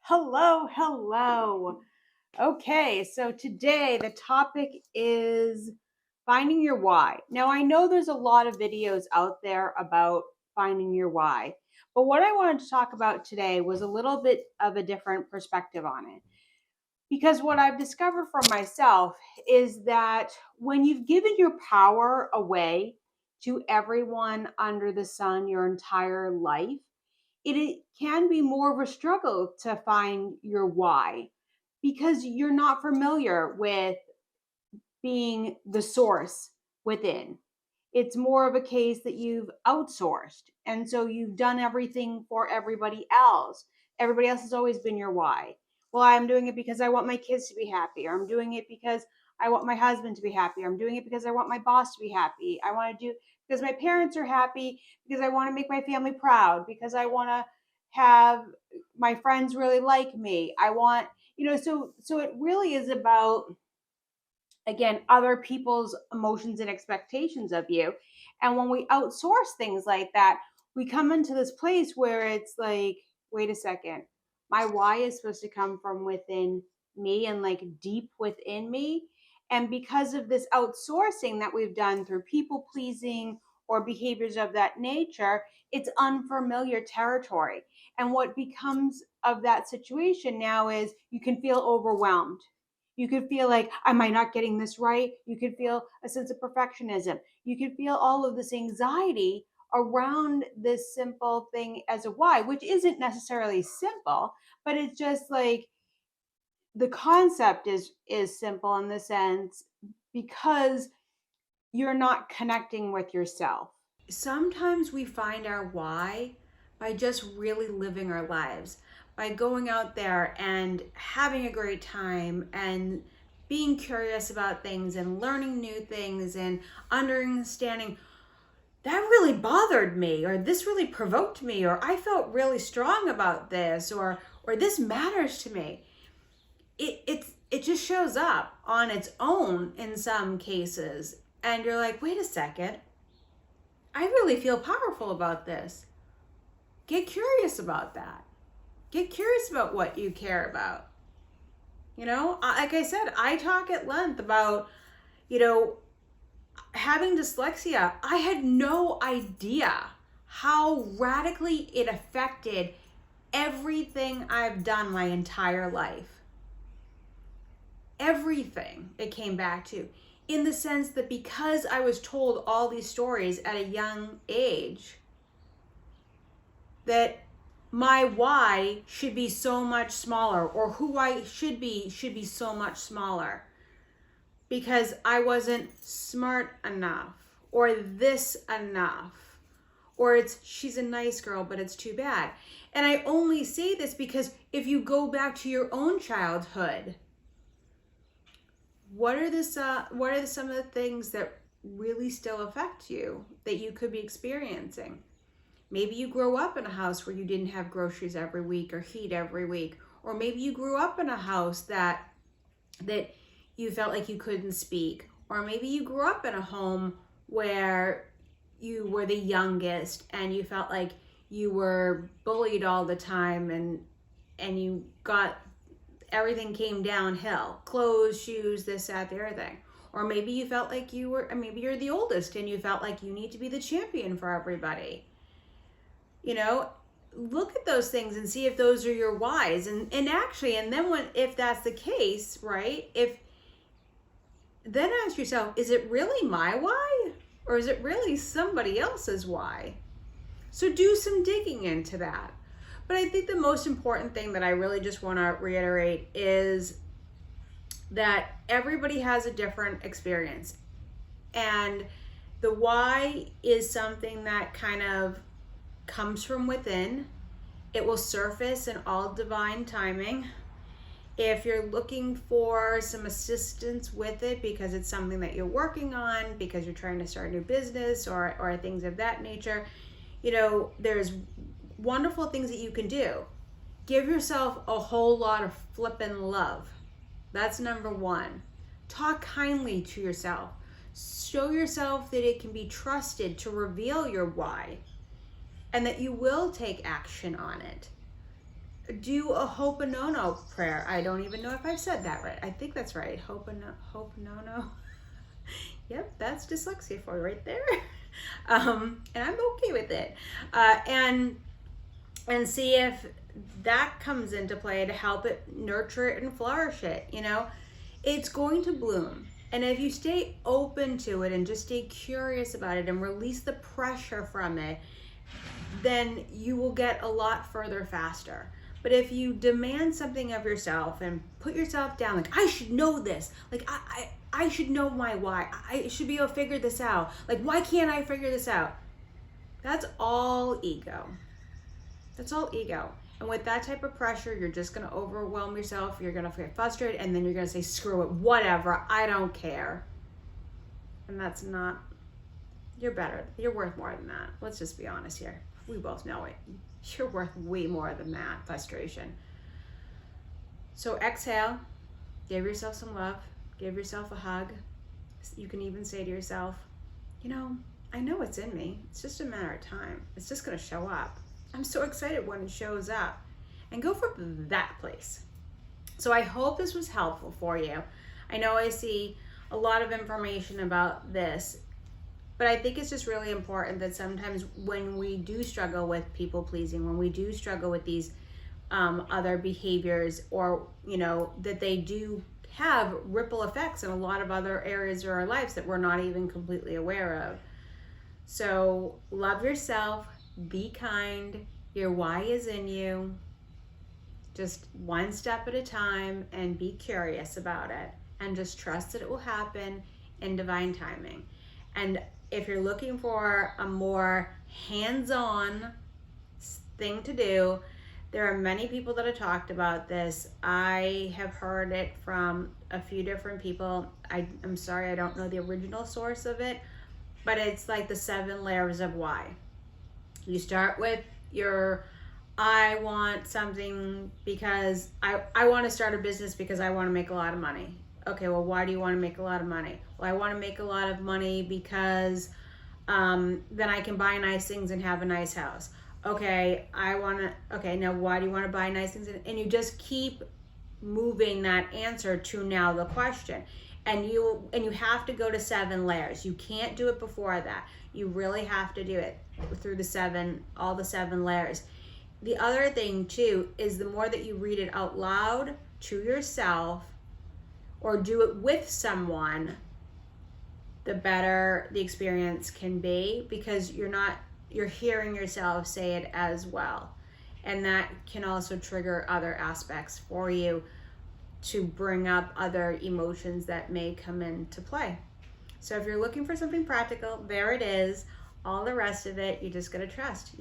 Hello, hello. Okay, so today the topic is finding your why. Now, I know there's a lot of videos out there about finding your why, but what I wanted to talk about today was a little bit of a different perspective on it. Because what I've discovered for myself is that when you've given your power away to everyone under the sun your entire life, it can be more of a struggle to find your why because you're not familiar with being the source within. It's more of a case that you've outsourced. And so you've done everything for everybody else. Everybody else has always been your why. Well, I'm doing it because I want my kids to be happy, or I'm doing it because I want my husband to be happy, or I'm doing it because I want my boss to be happy. I want to do because my parents are happy, because I want to make my family proud, because I want to have my friends really like me. I want, so it really is about, again, other people's emotions and expectations of you. And when we outsource things like that, we come into this place where it's like, wait a second, my why is supposed to come from within me and like deep within me. And because of this outsourcing that we've done through people pleasing or behaviors of that nature, it's unfamiliar territory. And what becomes of that situation now is you can feel overwhelmed. You could feel like, am I not getting this right? You could feel a sense of perfectionism. You could feel all of this anxiety around this simple thing as a why, which isn't necessarily simple, but it's just like the concept is simple in the sense because you're not connecting with yourself. Sometimes we find our why by just really living our lives, by going out there and having a great time and being curious about things and learning new things and understanding that really bothered me, or this really provoked me, or I felt really strong about this, or this matters to me. It just shows up on its own in some cases, and you're like, wait a second, I really feel powerful about this. Get curious about that. Get curious about what you care about. Like I said, I talk at length about, you know, having dyslexia. I had no idea how radically it affected everything I've done my entire life. Everything it came back to, in the sense that because I was told all these stories at a young age, that my why should be so much smaller, or who I should be so much smaller because I wasn't smart enough, or this enough, or it's she's a nice girl but it's too bad. And I only say this because if you go back to your own childhood, what are some of the things that really still affect you that you could be experiencing? Maybe you grew up in a house where you didn't have groceries every week or heat every week. Or maybe you grew up in a house that you felt like you couldn't speak. Or maybe you grew up in a home where you were the youngest and you felt like you were bullied all the time, and you got everything came downhill. Clothes, shoes, this, that, the other thing. Or maybe you felt like maybe you're the oldest and you felt like you need to be the champion for everybody. Look at those things and see if those are your whys. And actually, and then if that's the case, right? Then ask yourself, is it really my why? Or is it really somebody else's why? So do some digging into that. But I think the most important thing that I really just want to reiterate is that everybody has a different experience. And the why is something that kind of comes from within. It will surface in all divine timing. If you're looking for some assistance with it because it's something that you're working on, because you're trying to start a new business or things of that nature, there's wonderful things that you can do. Give yourself a whole lot of flippin' love. That's number one. Talk kindly to yourself. Show yourself that it can be trusted to reveal your why, and that you will take action on it. do a Ho'oponopono prayer. I don't even know if I've said that right. I think that's right. Ho'oponopono. Yep, that's dyslexia for you right there. And I'm okay with it. And see if that comes into play to help it nurture it and flourish it. You know, it's going to bloom. And if you stay open to it and just stay curious about it and release the pressure from it, then you will get a lot further faster. But if you demand something of yourself and put yourself down, like, I should know this, like, I should know my why, I should be able to figure this out, like, why can't I figure this out? That's all ego. That's all ego. And with that type of pressure, you're just going to overwhelm yourself. You're going to get frustrated, and then you're going to say, screw it, whatever, I don't care. And that's not, you're better. You're worth more than that. Let's just be honest here. We both know it. You're worth way more than that frustration. So exhale, give yourself some love, give yourself a hug. You can even say to yourself, you know, I know it's in me. It's just a matter of time. It's just going to show up. I'm so excited when it shows up. And go from that place. So I hope this was helpful for you. I know I see a lot of information about this, but I think it's just really important that sometimes when we do struggle with people pleasing, when we do struggle with these other behaviors, or, you know, that they do have ripple effects in a lot of other areas of our lives that we're not even completely aware of. So love yourself, be kind, your why is in you, just one step at a time, and be curious about it, and just trust that it will happen in divine timing. And if you're looking for a more hands-on thing to do, there are many people that have talked about this. I have heard it from a few different people. I'm sorry, I don't know the original source of it, but it's like the 7 layers of why. You start with your, I want something because I want to start a business because I want to make a lot of money. Okay, well, why do you want to make a lot of money? Well, I want to make a lot of money because then I can buy nice things and have a nice house. Okay, now why do you want to buy nice things? And you just keep moving that answer to now the question. And you have to go to 7 layers. You can't do it before that. You really have to do it through all the 7 layers. The other thing too is the more that you read it out loud to yourself or do it with someone, the better the experience can be, because you're hearing yourself say it as well. And that can also trigger other aspects for you to bring up other emotions that may come into play. So if you're looking for something practical, there it is. All the rest of it, you just gotta trust.